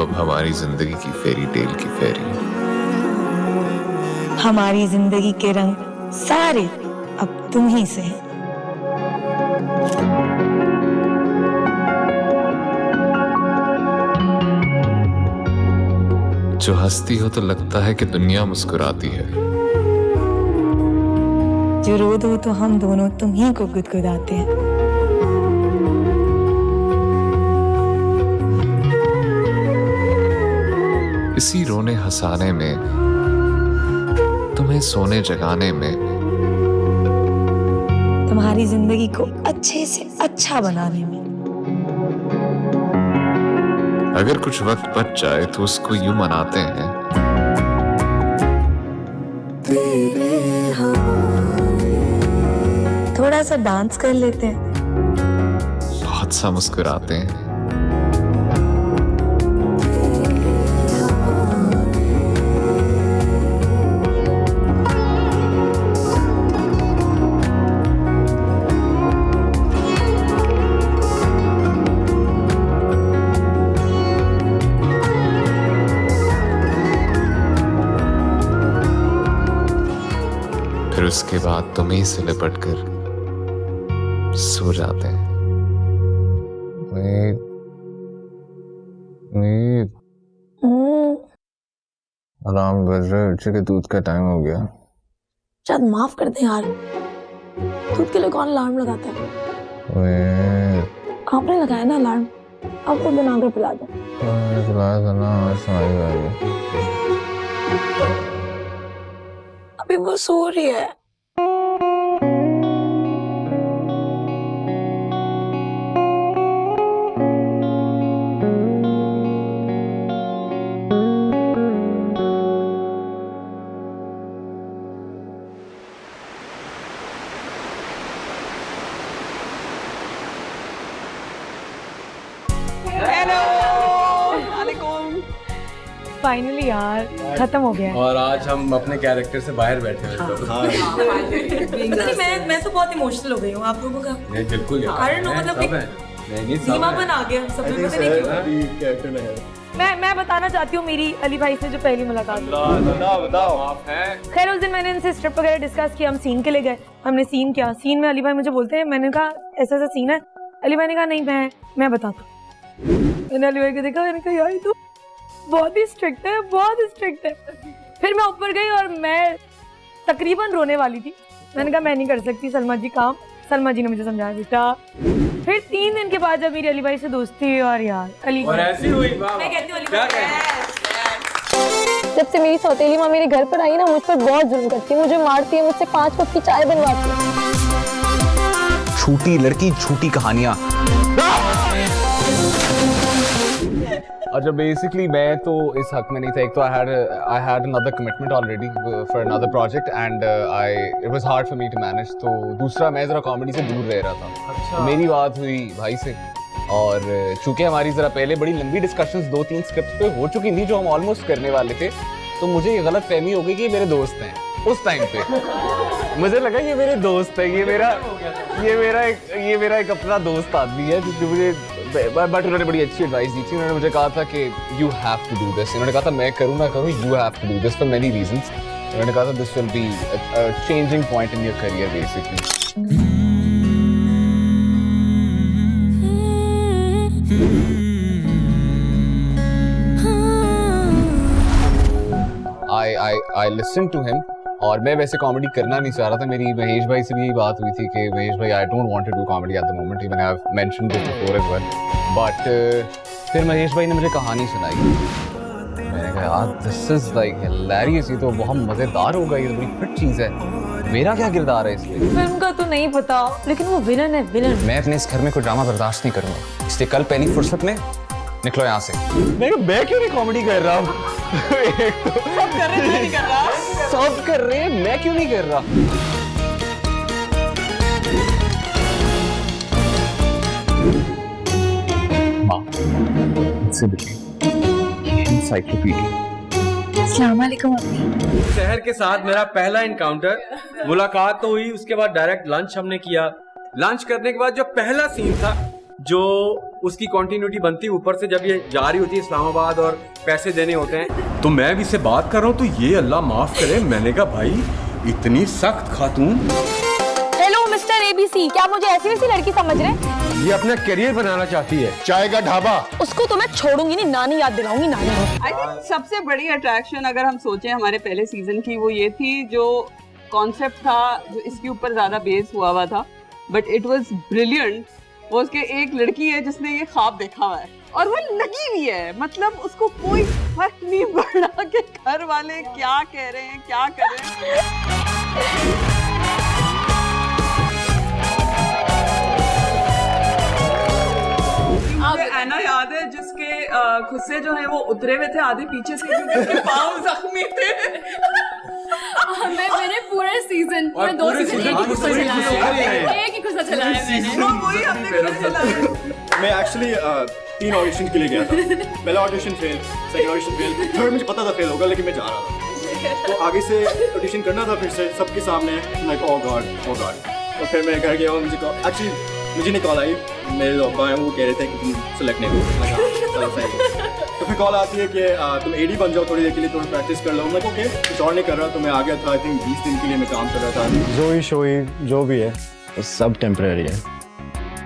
अब हमारी जिंदगी की फेरी टेल की फेरी। हमारी जिंदगी के रंग सारे अब तुम ही से हैं। जो हंसती हो तो लगता है कि दुनिया मुस्कुराती है, जो रो दो तो हम दोनों तुम ही को गुदगुदाते हैं। इसी रोने हंसाने में, तुम्हें सोने जगाने में, तुम्हारी जिंदगी को अच्छे से अच्छा बनाने में। अगर कुछ वक्त बच जाए तो उसको यूं मनाते हैं, थोड़ा सा डांस कर लेते हैं, बहुत सा मुस्कुराते हैं। फिर उसके बाद तुम्हीं से लिपट कर सो जाते हैं। अलार्म बज रहा है, बच्चे के दूध का टाइम हो गया। शायद माफ कर दे यार, दूध के लिए कौन अलार्म लगाता है? ओए आपने लगाया ना अलार्म, अब तो बनाकर पिला दो। पिलाया था ना, सुनाई वाली। अभी वो सो रही है। फाइनली यार खत्म हो गया। और आज हम अपने कैरेक्टर से बाहर बैठे हुए मैं तो बहुत इमोशनल हो गई हूँ। आप लोगों का नहीं बिल्कुल यार, कारण मतलब एक सीमापन आ गया सब लोग, पता नहीं क्यों। मैं बताना चाहती हूँ मेरी अली भाई से जो पहली मुलाकात हुई। बताओ। खैर उस दिन मैंने इनसे स्क्रिप्ट वगैरह डिस्कस किया, हम सीन के लिए गए, हमने सीन किया। सीन में अली भाई मुझे बोलते हैं, मैंने कहा ऐसा ऐसा सीन है। अली भाई ने कहा नहीं मैं बताता हूँ। मैंने अली भाई को देखा, मैंने कहा यार ये तो बहुत ही स्ट्रिक्ट है, बहुत स्ट्रिक्ट है। फिर मैं ऊपर गई और मैं तकरीबन रोने वाली थी। मैंने कहा मैं नहीं कर सकती सलमा जी काम। सलमा जी ने मुझे समझाया बेटा। फिर 3 दिन के बाद जब मेरी अली भाई से दोस्ती हुई और यार अली और ऐसी हुई, मैं कहती हूँ क्या जब से मेरी सौतेली माँ मेरे घर पर आई ना, मुझ पर बहुत जुल्म करती है, मुझे मारती है, मुझसे 5 कप की चाय बनवाती है। झूठी लड़की, झूठी कहानियां। और जब बेसिकली मैं तो इस हक में नहीं था। एक तो I had another commitment already for another project and it was hard for me to manage. तो दूसरा मैं जरा कॉमेडी से दूर रह रहा था। तो मेरी बात हुई भाई से, और चूंकि हमारी जरा पहले बड़ी लंबी डिस्कशंस 2-3 स्क्रिप्ट्स पे हो चुकी थी जो हम ऑलमोस्ट करने वाले थे, तो मुझे ये गलत फहमी हो गई कि ये मेरे दोस्त हैं। उस टाइम पे मुझे लगा ये मेरे दोस्त है, ये मेरा एक अपना दोस्त आदमी है जिसने मुझे, बट उन्होंने बड़ी अच्छी एडवाइस दी थी। उन्होंने मुझे कहा था कि you have to do this. उन्होंने कहा था मैं करूँ ना करूँ, you have to do this for many reasons. उन्होंने कहा था this will be a changing point in your career basically. I listened to him, और मैं वैसे कॉमेडी करना नहीं चाह रहा था। मेरी महेश भाई से भी यही बात हुई थी कि महेश भाई I don't want to do comedy at the moment, even I have mentioned this before as well. But फिर महेश भाई ने मुझे कहानी सुनाई। मैंने कहा यार दिस इज लाइक हिलेरियस, ये तो बहुत मजेदार होगा, ये बड़ी फिट चीज है। मेरा क्या किरदार है इसमें? फिल्म का तो नहीं पता, लेकिन वो विलन है, विलन। मैं अपने इस घर में कोई ड्रामा बर्दाश्त नहीं करूंगा, इसलिए कल पहली फुर्सत में निकलो यहाँ से। मैं क्यों नहीं कॉमेडी कर रहा हूँ? सब कर रहे हैं, नहीं कर रहा। सब कर रहे हैं, मैं क्यों नहीं कर रहा? माँ मुझसे एनसाइक्लोपीडिया। अस्सलाम वालेकुम अम्मी। शहर के साथ मेरा पहला इनकाउंटर, मुलाकात तो हुई, उसके बाद डायरेक्ट लंच हमने किया। लंच करने के बाद जो पहला सीन था जो उसकी कंटिन्यूटी बनती है ऊपर से जब ये जा रही होती है इस्लामाबाद और पैसे देने होते हैं, तो मैं भी इससे बात कर रहा हूँ तो ये अल्लाह माफ करे, मैंने कहा भाई इतनी सख्त खातून। हेलो मिस्टर एबीसी, क्या मुझे ऐसी वैसी लड़की समझ रहे हैं? ये अपना करियर बनाना चाहती है, चाय का ढाबा। उसको तो मैं छोड़ूंगी नहीं, नानी याद दिलाऊंगी, नानी। आई थिंक सबसे बड़ी अट्रैक्शन अगर हम सोचें हमारे पहले सीजन की, वो ये थी जो कॉन्सेप्ट था जो इसके ऊपर ज्यादा बेस हुआ था, बट इट वाज ब्रिलियंट। वो उसके एक लड़की है जिसने ये ख्वाब देखा हुआ है और वो लगी हुई है, मतलब उसको कोई फर्क नहीं पड़ा कि घर वाले क्या कह रहे हैं, क्या कर रहे हैं। ऐना याद है जिसके खुद से जो है वो उतरे हुए थे आधे पीछे से क्योंकि उसके पाँव जख्मी थे। मैंने पूरे सीजन, पूरे 2 सीजन एक ही गुस्सा चलाया है मैंने। वही हमने गुस्सा चलाया। मैं एक्चुअली 3 ऑडिशन के लिए गया था। पहला audition fail, second audition fail, third मुझे पता था फेल होगा लेकिन मैं जा रहा था। तो आगे से ऑडिशन करना था फिर से सबके सामने, लाइक ओह गॉड। तो फिर मैं घर गया और मुझे नहीं कॉल आई, मेरे दोस्त हैं वो कह रहे थे कि तुम सेलेक्ट नहीं हो। तो फिर कॉल आती है कि तुम एडी बन जाओ थोड़ी देर के लिए, थोड़ी प्रैक्टिस कर लो। मैं ओके, कुछ और नहीं कर रहा, तो मैं आ गया था। आई थिंक 20 दिन के लिए मैं काम कर रहा था। जोई शोई जो भी है वो सब टेम्परेरी है,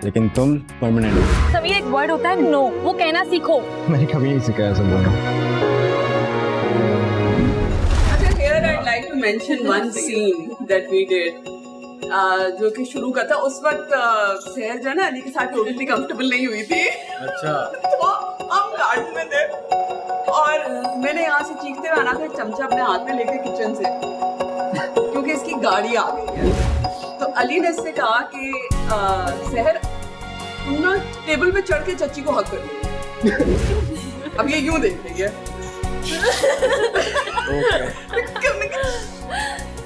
लेकिन तुम परमानेंट हो। सभी एक वर्ड होता है नो, वो कहना सीखो। मैंने कभी नहीं सीखा ऐसा बोलना। अच्छा, here I'd like to mention one scene that we did, जो कि शुरू का था। उस वक्त सहर जो है ना अली के साथ टोटली कंफर्टेबल नहीं हुई थी। अच्छा। तो हम गार्ड में थे और मैंने यहाँ से चीखते हुए आना था, चमचा अपने हाथ में लेके किचन से, क्योंकि इसकी गाड़ी आ गई है। तो अली ने इससे कहा कि सहर तुम ना टेबल पे चढ़ के चच्ची को हक करो। अब ये यूं देख रही है।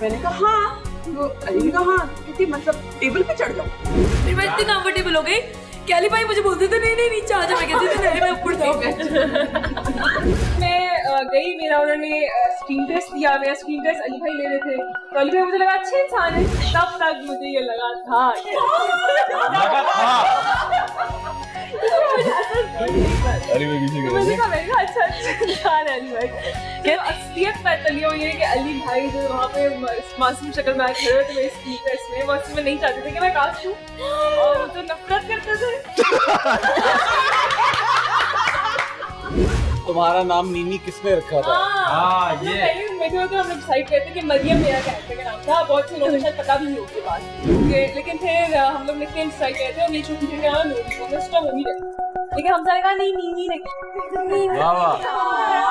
मैंने कहा हाँ, तो अली ने कहा हाँ, क्योंकि मतलब टेबल पे चढ़ जाओ। फिर मैं इतनी कंफर्टेबल हो गई कि अली भाई मुझे बोलते थे नहीं नीचे आ जा, मैं कहती थी नहीं मैं ऊपर जाऊँ। मैं गई, मेरा उन्होंने स्क्रीन टेस्ट दिया, मेरा स्क्रीन टेस्ट अली भाई ले रहे थे, तो अली भाई मुझे लगा अच्छे इंसान है, तब तक मुझे ये लगा था मैंने कहा अच्छा इंसान है अली भाई। क्या असलियत पता चली हो ये कि अली भाई जो वहाँ पे मासूम शक्ल में खड़े हुए थे मेरे स्क्रीन टेस्ट में, वो असली में नहीं चाहते थे कि मैं कास्ट हूँ और वो तो नफरत करते थे। तुम्हारा नाम नीनी किसने रखा था? ये पहले बैठे तो हम लोग डिसाइड करते कि मरियम मेरा कैरेक्टर का नाम था, बहुत से लोगों को शायद पता भी नहीं उसके पास, लेकिन फिर हम लोग निकनेम डिसाइड करते और ये छोटी सी नाम नूरी रखी, लेकिन हम सारे कहा नहीं नीनी नहीं। वाह वाह,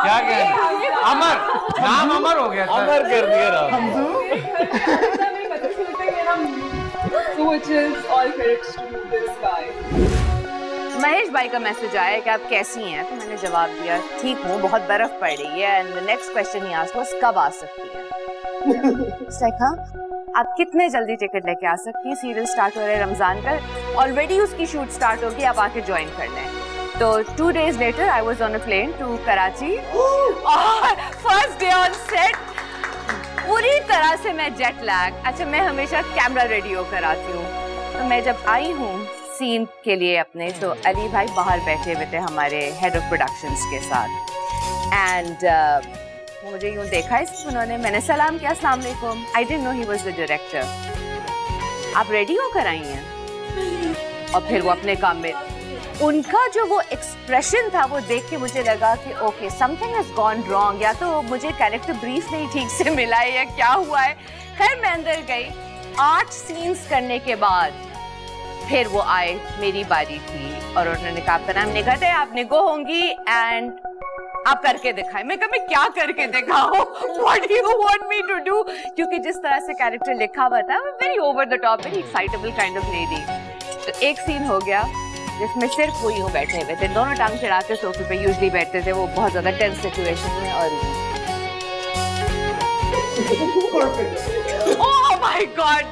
क्या कह अमर, नाम अमर हो गया, अमर कर दिया नाम। So which is all credits to this guy. Mahesh भाई का मैसेज आया कि आप कैसी हैं, तो मैंने जवाब दिया ठीक हूँ, बहुत बर्फ पड़ रही है। And the next question he asked was कब आ सकती हैं। हाँ, आप कितने जल्दी टिकट लेके आ सकती हैं, सीरियल स्टार्ट हो रहा है रमजान का, ऑलरेडी उसकी शूट स्टार्ट होगी, आप आके ज्वाइन कर लें। तो 2 days later I was on a plane to Karachi और फर्स्ट डे ऑन सेट पूरी तरह से मैं जेट लैग। अच्छा, मैं हमेशा कैमरा रेडी होकर आती हूँ, तो मैं जब आई हूँ सीन के लिए अपने, तो अली भाई बाहर बैठे हुए थे हमारे हेड ऑफ प्रोडक्शंस के साथ। एंड मुझे यूं देखा उन्होंने, मैंने सलाम किया अस्सलाम वालेकुम, I didn't know he was the director. आप रेडी होकर आई हैं? और फिर वो अपने काम में, उनका जो वो एक्सप्रेशन था वो देख के मुझे लगा कि okay something has gone wrong, या तो मुझे कैरेक्टर ब्रीफ नहीं ठीक से मिला है या क्या हुआ है। खैर मैं अंदर गई, 8 सीन्स करने के बाद फिर वो आए, मेरी बारी थी और उन्होंने कहा आपका नाम निगहत है, आप निगो होंगी एंड आप करके दिखाएं। मैं कहा मैं क्या करके दिखाऊं, what do you want me to do, क्योंकि जिस तरह से कैरेक्टर लिखा हुआ था, very over the top, very excitable kind of lady. तो एक सीन हो गया जिसमें सिर्फ वो यूं बैठे हुए थे, दोनों टांग चढ़ा के सोफे पे यूजुअली बैठते थे, वो बहुत ज्यादा टेंस सिचुएशन में, और ओह माय गॉड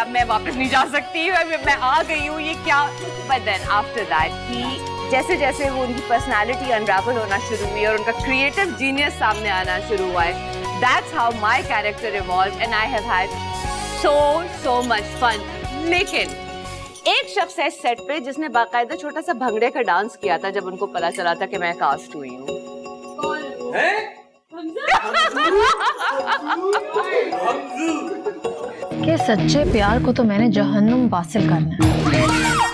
मैं वापस नहीं जा सकती, मैं आ गई हूँ, ये क्या। But then after that he जैसे जैसे वो उनकी पर्सनालिटी अनरावल होना शुरू हुई और उनका क्रिएटिव जीनियस सामने आना शुरू हुआ है, that's how my character evolve and I have had so much fun। लेकिन एक शख्स है सेट पे जिसने बाकायदा छोटा सा भंगड़े का डांस किया था जब उनको पता चला था कि मैं कास्ट हुई हूँ। कि सच्चे प्यार को तो मैंने जहन्नुम वासिल करना है।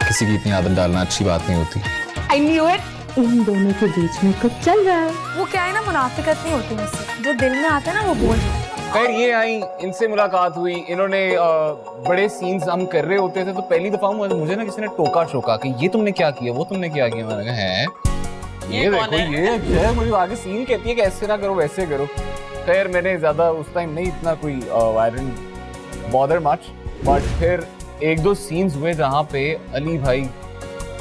किसी की इतनी आदत डालना अच्छी बात नहीं होती। I knew it. इन दोनों के बीच में कुछ चल रहा है। वो क्या है ना, मुनाफिकत नहीं होती मुझसे, जो दिल में आता है ना वो बोल देती है। खैर ये आई, इनसे मुलाकात हुई, इन्होंने बड़े सीन्स हम कर रहे होते थे तो पहली दफा मुझे ना किसी ने टोका शोका कि ये तुमने क्या किया, वो तुमने क्या किया। मैंने कहा है ये देखो ये अच्छा है, मुझे आगे सीन कहती है कि ऐसे ना करो वैसे करो। खैर मैंने ज्यादा उस टाइम नहीं इतना कोई वायरल बॉदर मच, बट फिर एक दो सीन्स हुए जहाँ पे अली भाई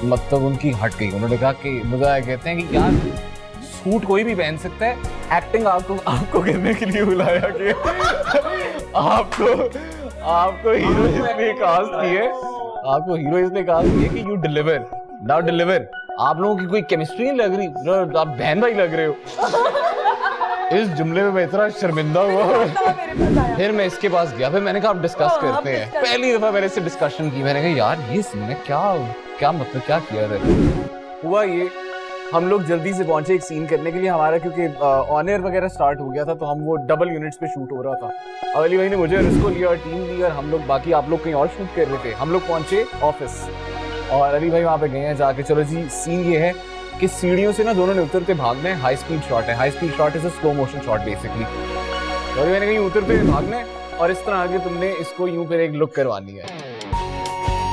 मतलब उनकी हट गई। उन्होंने कहा कि मुझे कहते हैं कि यार सूट कोई भी पहन सकता है, एक्टिंग आपको करने के लिए बुलाया कि आपको हीरो इसलिए कास्ट की है, आपको हीरो इसलिए कास्ट की है कि यू डिलीवर नाउ डिलीवर। आप लोगों की कोई केमिस्ट्री नहीं लग रही, आप बहन भाई लग रहे हो। इस जुमले में मैं इतना शर्मिंदा हुआ। फिर मैं इसके पास गया, फिर मैंने कहा आप डिस्कस करते हैं। पहली दफा मैंने इससे डिस्कशन की, मैंने कहा यार ये सीन है, क्या मतलब क्या किया है। हुआ ये हम लोग जल्दी से पहुंचे एक सीन करने के लिए, हमारा क्योंकि ऑन एयर वगैरह स्टार्ट हो गया था तो हम वो डबल यूनिट्स पे शूट हो रहा था। अली भाई ने मुझे और इसको लिया और टीम ली, और हम लोग बाकी आप लोग कहीं और शूट कर रहे थे। हम लोग पहुंचे ऑफिस और अली भाई वहाँ पे गए हैं जाके, चलो जी सीन ये है कि सीढ़ियों से ना दोनों ने उतरते भागना है। हाई स्पीड शॉट है, high speed shot is a slow motion shot basically. और मैंने कहीं उतरते भागना है और इस तरह आगे तुमने इसको यूं पर एक लुक करवानी है।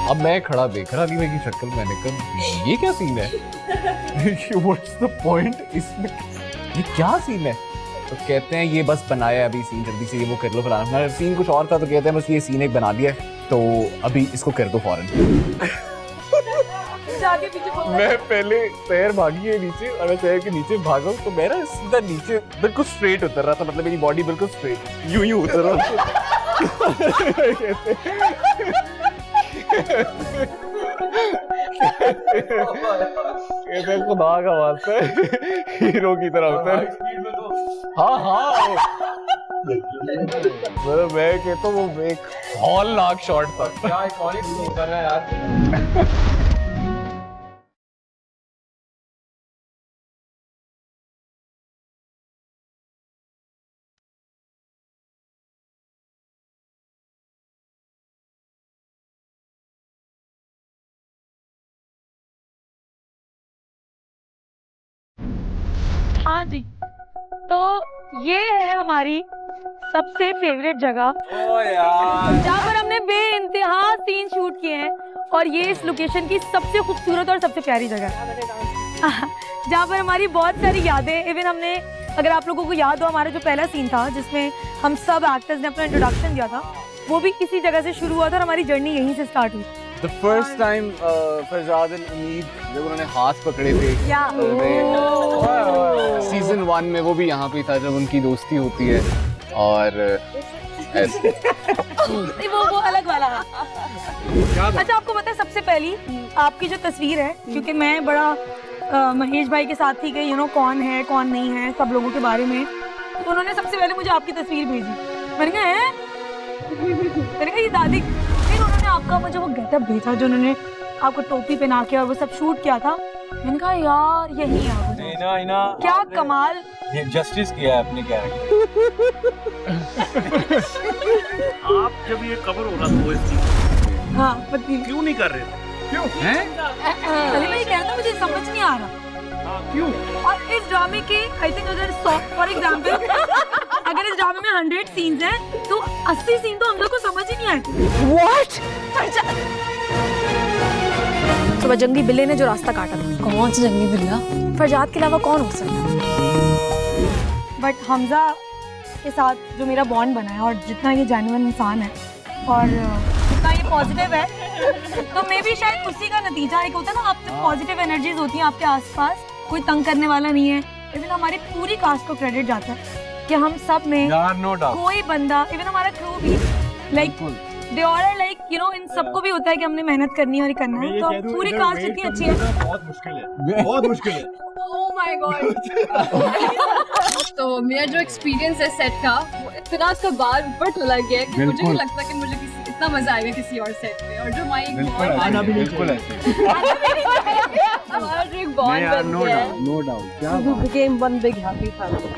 अब मैं खड़ा देख रहा अली भाई की शक्ल, मैंने कहा ये क्या सीन है, व्हाट्स द पॉइंट, इसमें ये क्या सीन है। तो कहते हैं ये बस बनाया है अभी सीन, जल्दी से ये वो कर लो फलाना। सीन कुछ और था तो कहते हैं बस ये सीन एक बना दिया तो अभी इसको कर दो फौरन। मैं पहले पैर भागी है नीचे और मैं पैर के नीचे भागा तो मैं ना सीधा नीचे बिल्कुल स्ट्रेट उतर रहा था, मतलब मेरी बॉडी बिल्कुल स्ट्रेट यूं उतर रहा था। खुदा का वास्ता है हीरो की तरह उतर। हाँ मतलब मैं कहता हूँ वो एक हॉलनाक शॉट था। क्या आइकॉनिक सीन कर रहा है यार। हाँ जी, तो ये है हमारी सबसे फेवरेट जगह जहाँ पर हमने बेइंतहा सीन शूट किए हैं, और ये इस लोकेशन की सबसे खूबसूरत और सबसे प्यारी जगह है जहाँ पर हमारी बहुत सारी यादें, इवन हमने, अगर आप लोगों को याद हो, हमारा जो पहला सीन था जिसमें हम सब एक्टर्स ने अपना इंट्रोडक्शन दिया था, वो भी इसी जगह से शुरू हुआ था और हमारी जर्नी यहीं से स्टार्ट हुई। The first time Farzad and उम्मीद जब उन्होंने हाथ पकड़े थे सीजन 1 में, वो भी यहाँ पे था जब उनकी दोस्ती होती है और ऐसे वो अलग वाला। अच्छा, आपको पता है सबसे पहली आपकी जो तस्वीर है, क्योंकि मैं बड़ा महेश भाई के साथ थी कि कौन है कौन नहीं है सब लोगों के बारे में, तो उन्होंने सबसे पहले मुझे आपकी तस्वीर भेजी। मैंने कहा ये दादी, फिर उन्होंने आपका मुझे वो गेटअप भेजा जो उन्होंने आपको टोपी पहना के और वो सब शूट किया था। मैंने कहा यार यही है क्या कमाल, ये जस्टिस किया है अपने कैरेक्टर। आप जब ये कवर हो रहा था OST, हाँ पति क्यों नहीं कर रहे थे? क्यों हैं? अरे मैं ये कह रहा था मुझे समझ नहीं आ रहा क्यों। और इस ड्रामे के आई थिंक अगर फॉर एग्जांपल अगर इस ड्रामे में 100 सीन्स हैं तो 80 सीन तो हम लोग को समझ ही नहीं आए। व्हाट? सुबह जंगली बिल्ले ने जो रास्ता काटा था। कौन सा जंगली बिल्ला? फरजाद के अलावा कौन हो सकता है? बट हमजा के साथ जो मेरा बॉन्ड बना है, और जितना ये जेन्युइन इंसान है और जितना ये पॉजिटिव है, तो मे भी शायद उसी का नतीजा एक होता है ना, आप जब पॉजिटिव एनर्जीज होती हैं आपके आसपास, कोई तंग करने वाला नहीं है। इवन हमारी पूरी कास्ट को क्रेडिट जाता है कि हम सब में कोई बंदा, इवन हमारा क्रू भी, like they all are like इन सबको भी होता है कि हमने मेहनत करनी है और करना है। तो पूरी कास्ट इतनी अच्छी है। बहुत मुश्किल है, बहुत मुश्किल है। Oh my God. तो मेरा जो एक्सपीरियंस है सेट का, वो इतना उसका बार ऊपर चला गया कि मुझे नहीं लगता कि मुझे किसी कितना मजा आएगा किसी और सेट में, और जो माइक आना भी बिल्कुल ऐसे हमारा एक बॉन्ड बन गया है। नो डाउट क्या We became one big happy family.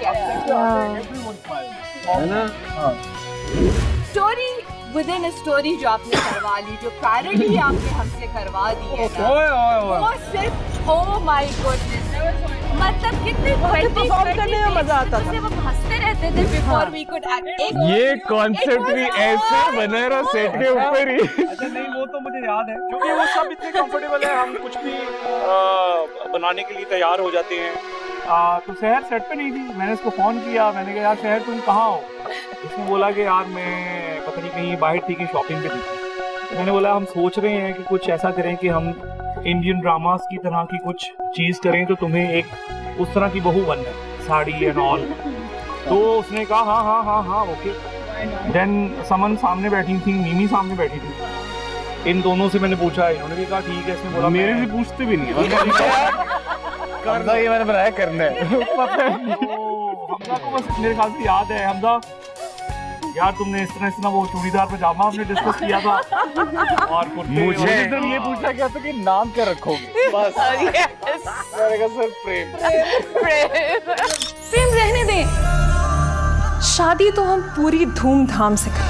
है ना। स्टोरी विद इन स्टोरी जो आपने करवा ली, जो पैरोडी आपने हमसे करवा दी है ना, वो सिर्फ ओह माय गॉडनेस, मतलब कितने परफॉर्म करने में मजा आता था। हम हंसते रहते थे बिफोर वी कुड एक्ट। ये कॉन्सेप्ट भी ऐसे बना रहा सेट के ऊपर ही। अच्छा नहीं, वो तो मुझे याद है क्योंकि वो सब इतने कंफर्टेबल है, हम कुछ भी बनाने के लिए तैयार हो जाते हैं। तो शहर सेट पे नहीं थी, मैंने उसको फ़ोन किया, मैंने कहा यार शहर तुम कहाँ हो? उसने बोला कि यार मैं पता नहीं कहीं बाहर थी कि शॉपिंग पे थी। तो मैंने बोला हम सोच रहे हैं कि कुछ ऐसा करें कि हम इंडियन ड्रामास की तरह की कुछ चीज़ करें, तो तुम्हें एक उस तरह की बहू बनना है, साड़ी एंड ऑल। तो उसने कहा हाँ हाँ हाँ हाँ ओके। देन समन सामने बैठी थी, मिमी सामने बैठी थी। इन दोनों से मैंने पूछा, इन्होंने भी कहा ठीक है। इसने बोला मेरे से पूछते भी नहीं हमजा ये मैंने बनाया करना है। पता है हमजा को बस मेरे ख्याल से याद है। हमजा यार तुमने इस तरह वो चूड़ीदार पजामा आपने डिस्कस किया था और मुझे ये पूछा गया था कि नाम क्या रखोगे, बस मैंने कहा सर प्रेम। प्रेम रहने दें, शादी तो हम पूरी धूमधाम से करें।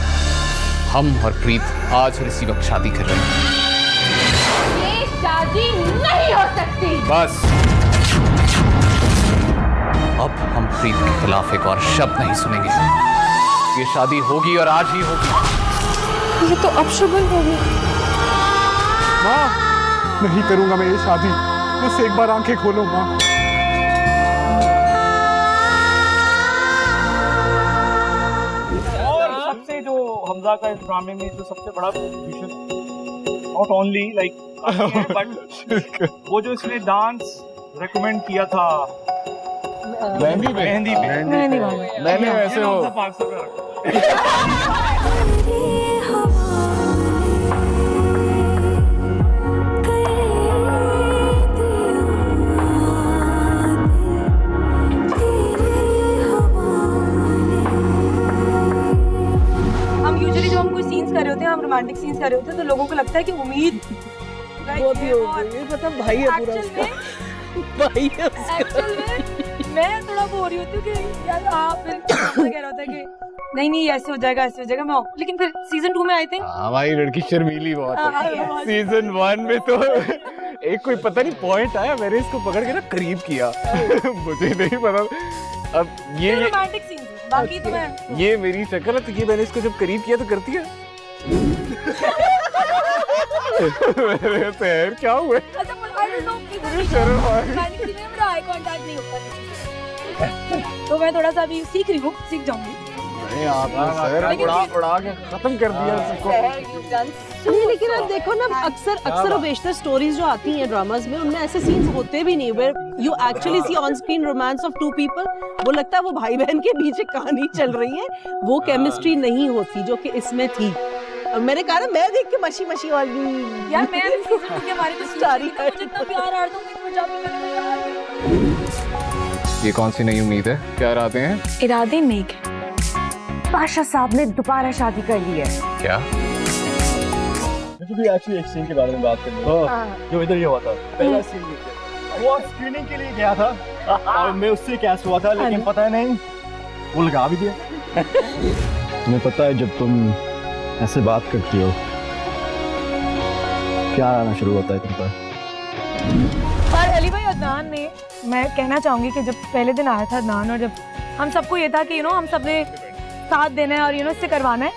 हम और प्रीत आज और इसी वक्त शादी कर रहे हैं। ये शादी नहीं हो सकती। बस अब हम प्रीत के खिलाफ एक और शब्द नहीं सुनेंगे। ये शादी होगी और आज ही होगी। ये तो अपशगुन होगी। माँ नहीं करूंगा मैं ये शादी, बस एक बार आंखें खोलो माँ। और सबसे जो हमजा का इस ड्रामे में जो सबसे बड़ा contribution, not only like but वो जो इसने डांस रेकमेंड किया था मेहंदी मैंने ऐसे हो 500 रुपया रखा। हम यूजुअली जब हम कोई सीन्स कर रहे होते हैं, हम रोमांटिक सीन्स कर रहे होते हैं, तो लोगों को लगता है कि उम्मीद वो भी होगी, मतलब भाई है पूरा उसका। भाई है उसका। एक्चुअल में मैं थोड़ा वो हो रही होती हूँ कि यार आप कह रहा होता है कि नहीं नहीं ऐसे हो जाएगा मैं, लेकिन फिर सीजन 2 में आई थिंक हमारी लड़की शर्मीली बहुत है। सीजन 1 में तो एक कोई पता नहीं पॉइंट आया, मैंने इसको पकड़ के ना करीब किया। मुझे नहीं पता। अब ये रोमांटिक सीन्स, बाकी तो मैं ये मेरी शक्ल है, तो ये मैंने इसको जब करीब किया तो करती है। मेरे पैर क्या हुए? अच्छा आई डोंट नो मुझे शर्म आ रही। रोमांटिक सीन में मेरा आई कांटेक्ट नहीं होता, तो मैं थोड़ा सा अभी सीख रही हूँ, सीख जाऊंगी। नहीं आपने सर उड़ा के खत्म कर दिया इसको। नहीं लेकिन आप देखो ना, अक्सर बेशतर स्टोरीज जो आती हैं ड्रामास में, उनमें ऐसे सीन्स होते भी नहीं where you actually see on screen romance of two people. वो लगता है वो भाई बहन के बीच एक कहानी चल रही है, वो केमिस्ट्री नहीं होती जो कि इसमें थी। और मैंने कहा ना, मैं देख के मशी वाली यार मैं भी सीजन 2 के बारे में स्टारी मुझे इतना प्यार आ रहा था पंजाबी में। ये कौन सी नई उम्मीद है? क्या इरादे हैं? इरादे नेक। पाशा साहब ने दोबारा शादी कर ली है। क्या? मुझे भी एक्चुअली एक सीन के बारे में बात करनी है जो इधर ये हुआ था। पहला सीन वो स्क्रीनिंग के लिए गया था और मैं उससे कैस्ट हुआ था, लेकिन पता है नहीं वो लगा भी दिया। तुम्हें पता है जब तुम ऐसे बात करती हो क्या आना शुरू होता है तुम पर? और अली भाई अदनान ने, मैं कहना चाहूंगी कि जब पहले दिन आया था अदनान, और जब हम सबको ये था कि हम सबने साथ देना है और इससे करवाना है,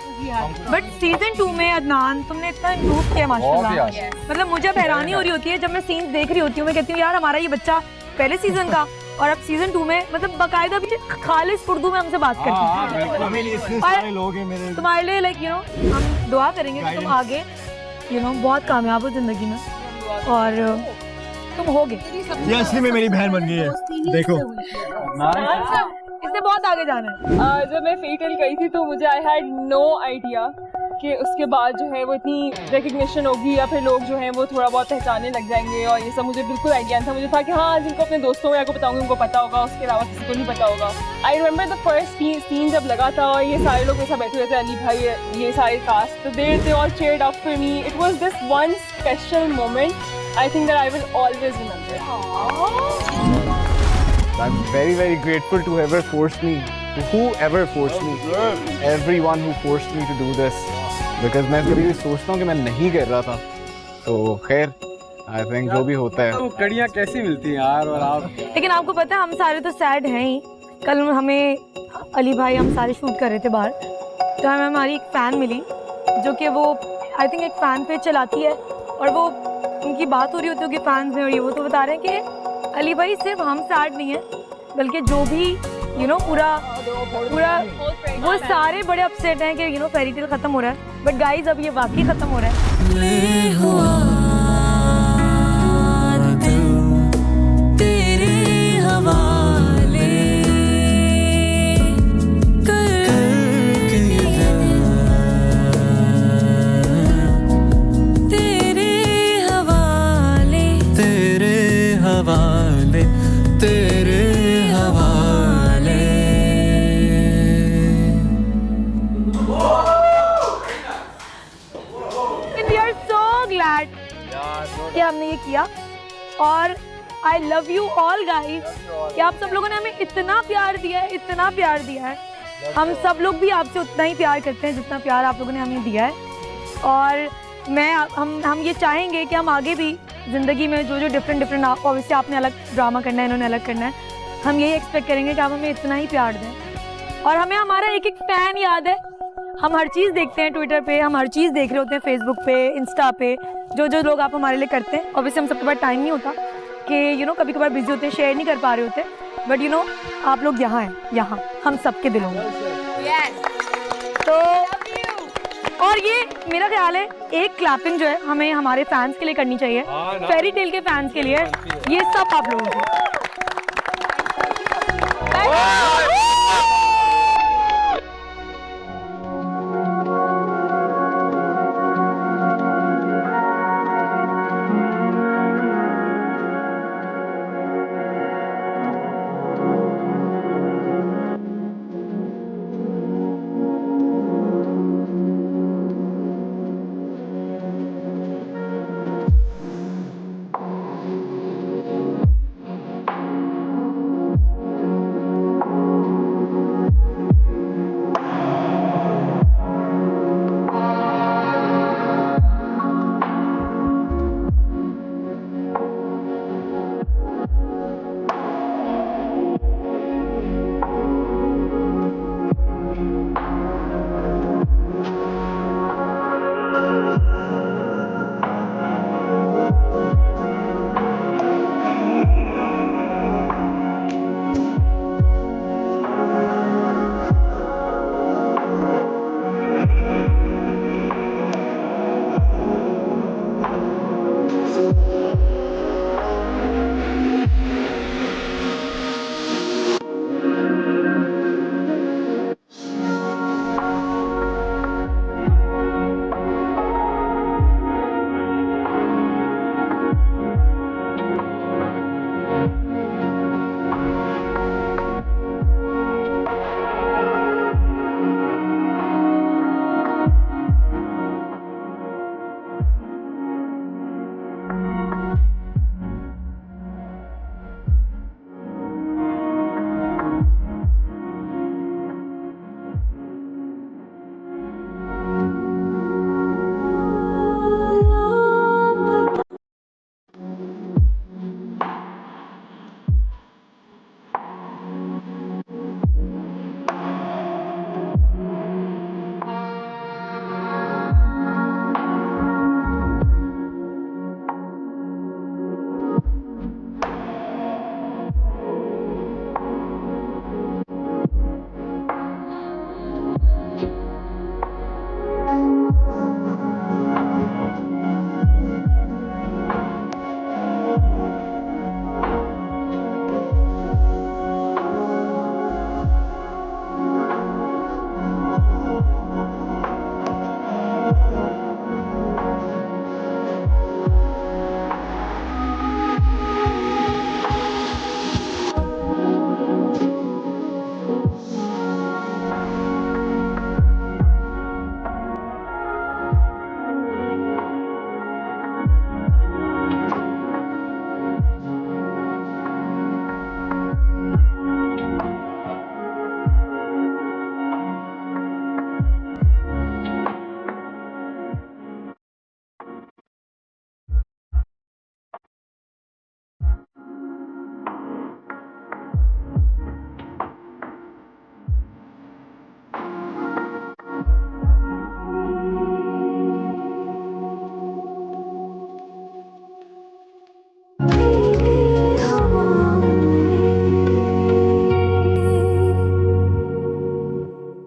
बट सीजन 2 में अदनान तुमने इतना इम्प्रूव किया माशाल्लाह। मतलब मुझे अब हैरानी हो रही होती है जब मैं सीन्स देख रही होती हूँ, मैं कहती हूँ यार हमारा ये बच्चा पहले सीजन का और अब सीजन 2 में मतलब बाकायदा भी खालिस उर्दू में हमसे बात करती है। तुम्हारे लिए लाइक हम दुआ करेंगे कि तुम आगे बहुत कामयाब हो जिंदगी में और तुम होगे। ये असली में मेरी बहन बन गई है, देखो। इससे बहुत आगे जाना है। जब मैं फेटल गई थी तो मुझे आई हैड नो आइडिया कि उसके बाद जो है वो इतनी रिकग्निशन होगी या फिर लोग जो हैं वो थोड़ा बहुत पहचानने लग जाएंगे, और ये सब मुझे बिल्कुल आइडिया था। मुझे था कि हाँ जिनको अपने दोस्तों को बताऊंगी उनको पता होगा, उसके अलावा किसी को नहीं पता होगा। I remember the first scene जब लगा था और ये सारे लोग मेरे साथ बैठे हुए थे, अली भाई, ये सारे कास्ट, तो they all cheered up for me. It was this one special moment I think that I will always remember. I'm very, very grateful to whoever forced me, everyone who forced me to do this, because मैं कभी भी सोचता हूँ कि मैं नहीं कर रहा था, तो खैर I think जो भी होता है। तो कड़ियाँ कैसी मिलती हैं यार, और आप लेकिन आपको पता है हम सारे तो सैड हैं ही। कल हमें अली भाई, हम सारे शूट कर रहे थे बाहर, तो हमें हमारी एक फ़ैन मिली जो कि वो आई थिंक एक फ़ैन पेज चलाती है, और वो उनकी बात हो रही होती होगी फैंस में, और ये वो तो बता रहे हैं कि अली भाई सिर्फ हम सैड नहीं है, बल्कि जो भी पूरा वो सारे बड़े अपसेट हैं कि फेरी टेल खत्म हो रहा है। बट गाइज अब ये वाकई खत्म हो रहा है। कि हमने ये किया, और I love you all guys कि आप सब लोगों ने हमें इतना प्यार दिया है, इतना प्यार दिया है। हम सब लोग भी आपसे उतना ही प्यार करते हैं जितना प्यार आप लोगों ने हमें दिया है, और हम ये चाहेंगे कि हम आगे भी ज़िंदगी में जो डिफरेंट ऑब्वियसली आपने अलग ड्रामा करना है, इन्होंने अलग करना है, हम यही एक्सपेक्ट करेंगे कि आप हमें इतना ही प्यार दें। और हमें हमारा एक एक फ़ैन याद है, हम हर चीज़ देखते हैं ट्विटर पे, हम हर चीज़ देख रहे होते हैं फेसबुक पे, इंस्टा पे, जो लोग आप हमारे लिए करते हैं। ऑब्वियसली हम सबके पास टाइम नहीं होता कि कभी कभार बिजी होते हैं, शेयर नहीं कर पा रहे होते, बट आप लोग यहाँ हैं, यहाँ हम सबके दिलों में। तो और ये मेरा ख्याल है एक क्लैपिंग जो है हमें हमारे फैंस के लिए करनी चाहिए, फेरी टेल के फैंस के लिए, ये सब आप लोगों को।